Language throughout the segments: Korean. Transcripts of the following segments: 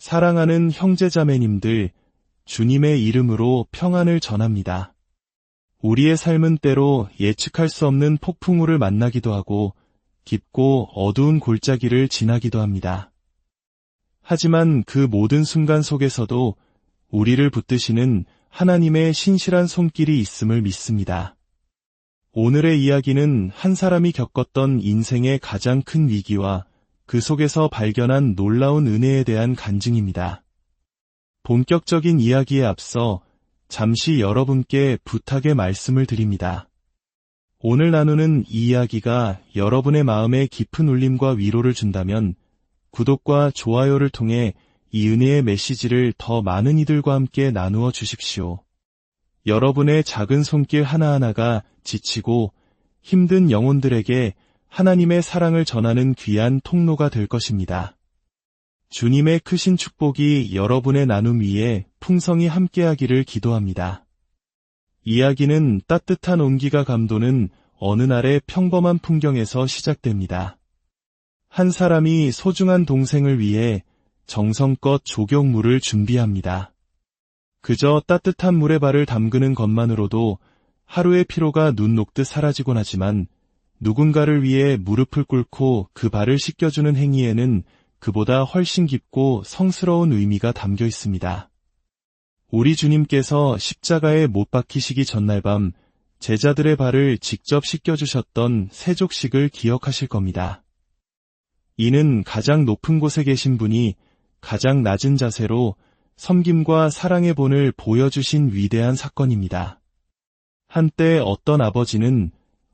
사랑하는 형제자매님들, 주님의 이름으로 평안을 전합니다. 우리의 삶은 때로 예측할 수 없는 폭풍우를 만나기도 하고 깊고 어두운 골짜기를 지나기도 합니다. 하지만 그 모든 순간 속에서도 우리를 붙드시는 하나님의 신실한 손길이 있음을 믿습니다. 오늘의 이야기는 한 사람이 겪었던 인생의 가장 큰 위기와 그 속에서 발견한 놀라운 은혜에 대한 간증입니다. 본격적인 이야기에 앞서 잠시 여러분께 부탁의 말씀을 드립니다. 오늘 나누는 이 이야기가 여러분의 마음에 깊은 울림과 위로를 준다면 구독과 좋아요를 통해 이 은혜의 메시지를 더 많은 이들과 함께 나누어 주십시오. 여러분의 작은 손길 하나하나가 지치고 힘든 영혼들에게 하나님의 사랑을 전하는 귀한 통로가 될 것입니다. 주님의 크신 축복이 여러분의 나눔 위에 풍성히 함께하기를 기도합니다. 이야기는 따뜻한 온기가 감도는 어느 날의 평범한 풍경에서 시작됩니다. 한 사람이 소중한 동생을 위해 정성껏 조경물을 준비합니다. 그저 따뜻한 물에 발을 담그는 것만으로도 하루의 피로가 눈 녹듯 사라지곤 하지만 누군가를 위해 무릎을 꿇고 그 발을 씻겨주는 행위에는 그보다 훨씬 깊고 성스러운 의미가 담겨 있습니다. 우리 주님께서 십자가에 못 박히시기 전날 밤 제자들의 발을 직접 씻겨주셨던 세족식을 기억하실 겁니다. 이는 가장 높은 곳에 계신 분이 가장 낮은 자세로 섬김과 사랑의 본을 보여주신 위대한 사건입니다. 한때 어떤 아버지는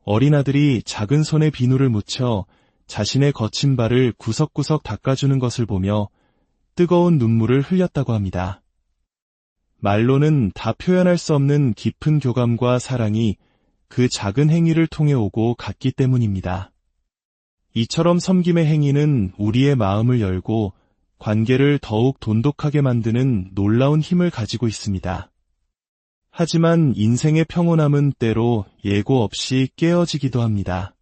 어린 아들이 작은 손에 비누를 묻혀 자신의 거친 발을 구석구석 닦아주는 것을 보며 뜨거운 눈물을 흘렸다고 합니다. 말로는 다 표현할 수 없는 깊은 교감과 사랑이 그 작은 행위를 통해 오고 갔기 때문입니다. 이처럼 섬김의 행위는 우리의 마음을 열고 관계를 더욱 돈독하게 만드는 놀라운 힘을 가지고 있습니다. 하지만 인생의 평온함은 때로 예고 없이 깨어지기도 합니다.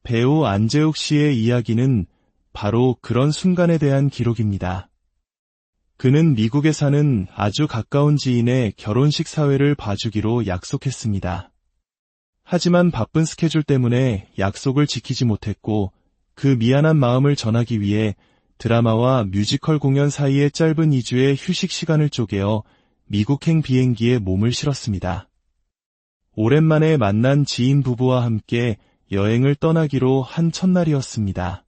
배우 안재욱 씨의 이야기는 바로 그런 순간에 대한 기록입니다. 그는 미국에 사는 아주 가까운 지인의 결혼식 사회를 봐주기로 약속했습니다. 하지만 바쁜 스케줄 때문에 약속을 지키지 못했고 그 미안한 마음을 전하기 위해 드라마와 뮤지컬 공연 사이의 짧은 2주의 휴식 시간을 쪼개어 미국행 비행기에 몸을 실었습니다. 오랜만에 만난 지인 부부와 함께 여행을 떠나기로 한 첫날이었습니다.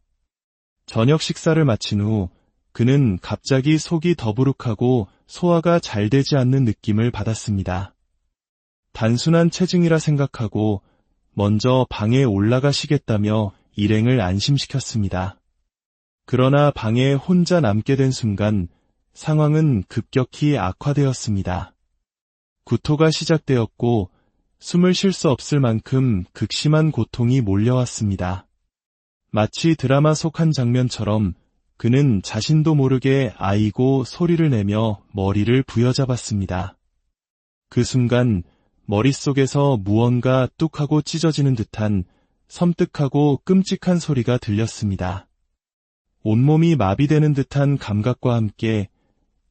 저녁 식사를 마친 후 그는 갑자기 속이 더부룩하고 소화가 잘 되지 않는 느낌을 받았습니다. 단순한 체증이라 생각하고 먼저 방에 올라가시겠다며 일행을 안심시켰습니다. 그러나 방에 혼자 남게 된 순간 상황은 급격히 악화되었습니다. 구토가 시작되었고 숨을 쉴 수 없을 만큼 극심한 고통이 몰려왔습니다. 마치 드라마 속 한 장면처럼 그는 자신도 모르게 아이고 소리를 내며 머리를 부여잡았습니다. 그 순간 머릿속에서 무언가 뚝하고 찢어지는 듯한 섬뜩하고 끔찍한 소리가 들렸습니다. 온몸이 마비되는 듯한 감각과 함께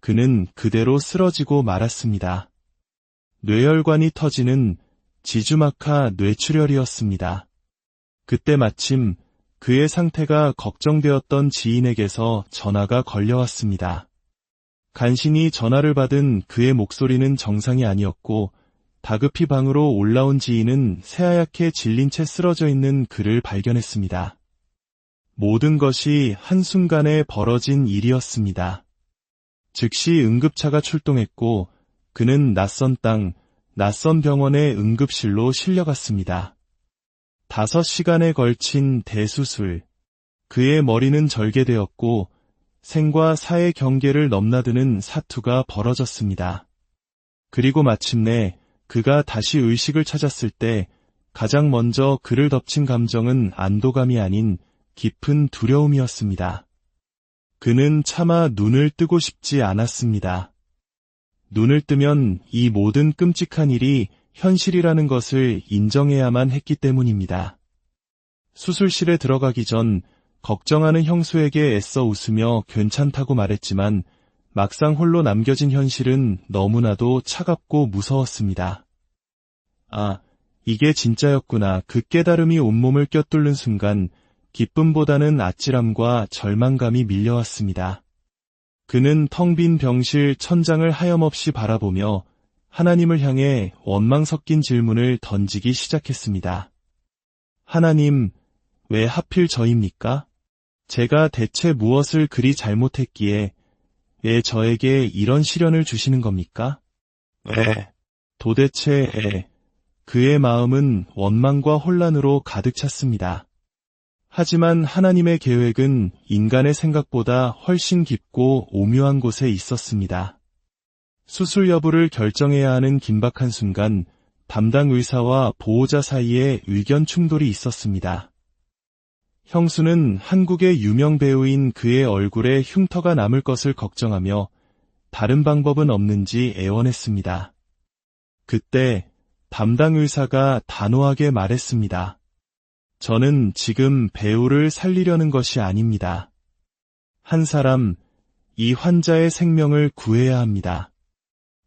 그는 그대로 쓰러지고 말았습니다. 뇌혈관이 터지는 지주막하 뇌출혈이었습니다. 그때 마침 그의 상태가 걱정되었던 지인에게서 전화가 걸려왔습니다. 간신히 전화를 받은 그의 목소리는 정상이 아니었고 다급히 방으로 올라온 지인은 새하얗게 질린 채 쓰러져 있는 그를 발견했습니다. 모든 것이 한순간에 벌어진 일이었습니다. 즉시 응급차가 출동했고 그는 낯선 땅, 낯선 병원의 응급실로 실려갔습니다. 5시간에 걸친 대수술. 그의 머리는 절개되었고 생과 사의 경계를 넘나드는 사투가 벌어졌습니다. 그리고 마침내 그가 다시 의식을 찾았을 때 가장 먼저 그를 덮친 감정은 안도감이 아닌 깊은 두려움이었습니다. 그는 차마 눈을 뜨고 싶지 않았습니다. 눈을 뜨면 이 모든 끔찍한 일이 현실이라는 것을 인정해야만 했기 때문입니다. 수술실에 들어가기 전 걱정하는 형수에게 애써 웃으며 괜찮다고 말했지만 막상 홀로 남겨진 현실은 너무나도 차갑고 무서웠습니다. 아, 이게 진짜였구나. 그 깨달음이 온몸을 껴뚫는 순간 기쁨보다는 아찔함과 절망감이 밀려왔습니다. 그는 텅 빈 병실 천장을 하염없이 바라보며 하나님을 향해 원망 섞인 질문을 던지기 시작했습니다. 하나님, 왜 하필 저입니까? 제가 대체 무엇을 그리 잘못했기에 왜 저에게 이런 시련을 주시는 겁니까? 도대체 그의 마음은 원망과 혼란으로 가득 찼습니다. 하지만 하나님의 계획은 인간의 생각보다 훨씬 깊고 오묘한 곳에 있었습니다. 수술 여부를 결정해야 하는 긴박한 순간 담당 의사와 보호자 사이에 의견 충돌이 있었습니다. 형수는 한국의 유명 배우인 그의 얼굴에 흉터가 남을 것을 걱정하며 다른 방법은 없는지 애원했습니다. 그때 담당 의사가 단호하게 말했습니다. 저는 지금 배우를 살리려는 것이 아닙니다. 한 사람, 이 환자의 생명을 구해야 합니다.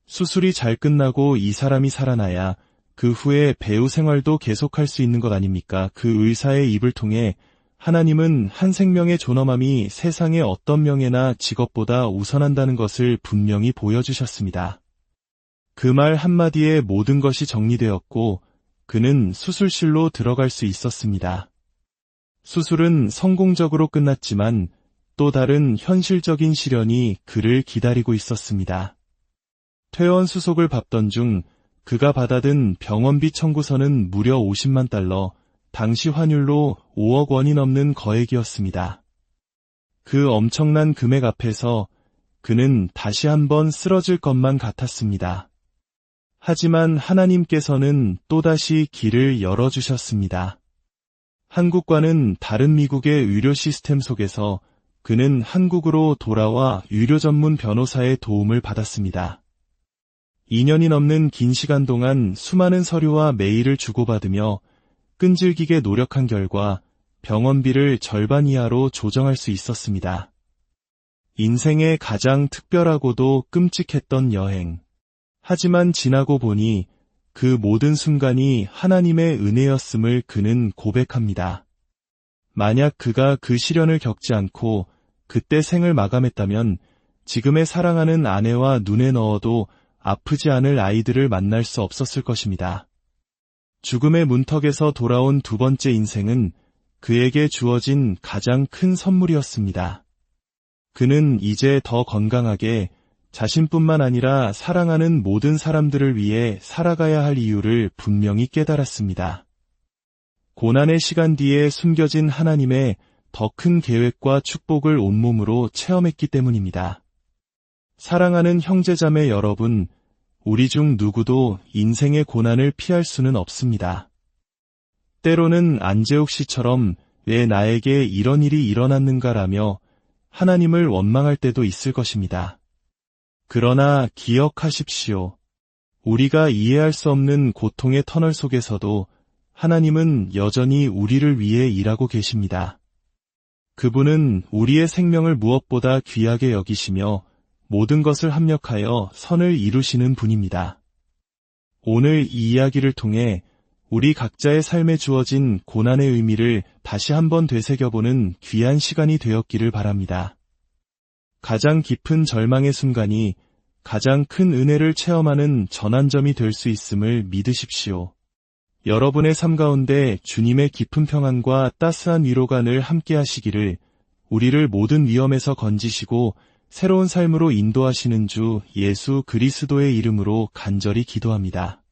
수술이 잘 끝나고 이 사람이 살아나야 그 후에 배우 생활도 계속할 수 있는 것 아닙니까? 그 의사의 입을 통해 하나님은 한 생명의 존엄함이 세상의 어떤 명예나 직업보다 우선한다는 것을 분명히 보여주셨습니다. 그 말 한마디에 모든 것이 정리되었고 그는 수술실로 들어갈 수 있었습니다. 수술은 성공적으로 끝났지만 또 다른 현실적인 시련이 그를 기다리고 있었습니다. 퇴원 수속을 밟던 중 그가 받아든 병원비 청구서는 무려 50만 달러, 당시 환율로 5억 원이 넘는 거액이었습니다. 그 엄청난 금액 앞에서 그는 다시 한번 쓰러질 것만 같았습니다. 하지만 하나님께서는 또다시 길을 열어주셨습니다. 한국과는 다른 미국의 의료 시스템 속에서 그는 한국으로 돌아와 의료 전문 변호사의 도움을 받았습니다. 2년이 넘는 긴 시간 동안 수많은 서류와 메일을 주고받으며 끈질기게 노력한 결과 병원비를 절반 이하로 조정할 수 있었습니다. 인생의 가장 특별하고도 끔찍했던 여행. 하지만 지나고 보니 그 모든 순간이 하나님의 은혜였음을 그는 고백합니다. 만약 그가 그 시련을 겪지 않고 그때 생을 마감했다면 지금의 사랑하는 아내와 눈에 넣어도 아프지 않을 아이들을 만날 수 없었을 것입니다. 죽음의 문턱에서 돌아온 두 번째 인생은 그에게 주어진 가장 큰 선물이었습니다. 그는 이제 더 건강하게 자신뿐만 아니라 사랑하는 모든 사람들을 위해 살아가야 할 이유를 분명히 깨달았습니다. 고난의 시간 뒤에 숨겨진 하나님의 더 큰 계획과 축복을 온몸으로 체험했기 때문입니다. 사랑하는 형제자매 여러분, 우리 중 누구도 인생의 고난을 피할 수는 없습니다. 때로는 안재욱 씨처럼 왜 나에게 이런 일이 일어났는가라며 하나님을 원망할 때도 있을 것입니다. 그러나 기억하십시오. 우리가 이해할 수 없는 고통의 터널 속에서도 하나님은 여전히 우리를 위해 일하고 계십니다. 그분은 우리의 생명을 무엇보다 귀하게 여기시며 모든 것을 합력하여 선을 이루시는 분입니다. 오늘 이 이야기를 통해 우리 각자의 삶에 주어진 고난의 의미를 다시 한번 되새겨보는 귀한 시간이 되었기를 바랍니다. 가장 깊은 절망의 순간이 가장 큰 은혜를 체험하는 전환점이 될 수 있음을 믿으십시오. 여러분의 삶 가운데 주님의 깊은 평안과 따스한 위로가 늘 함께 하시기를, 우리를 모든 위험에서 건지시고 새로운 삶으로 인도하시는 주 예수 그리스도의 이름으로 간절히 기도합니다.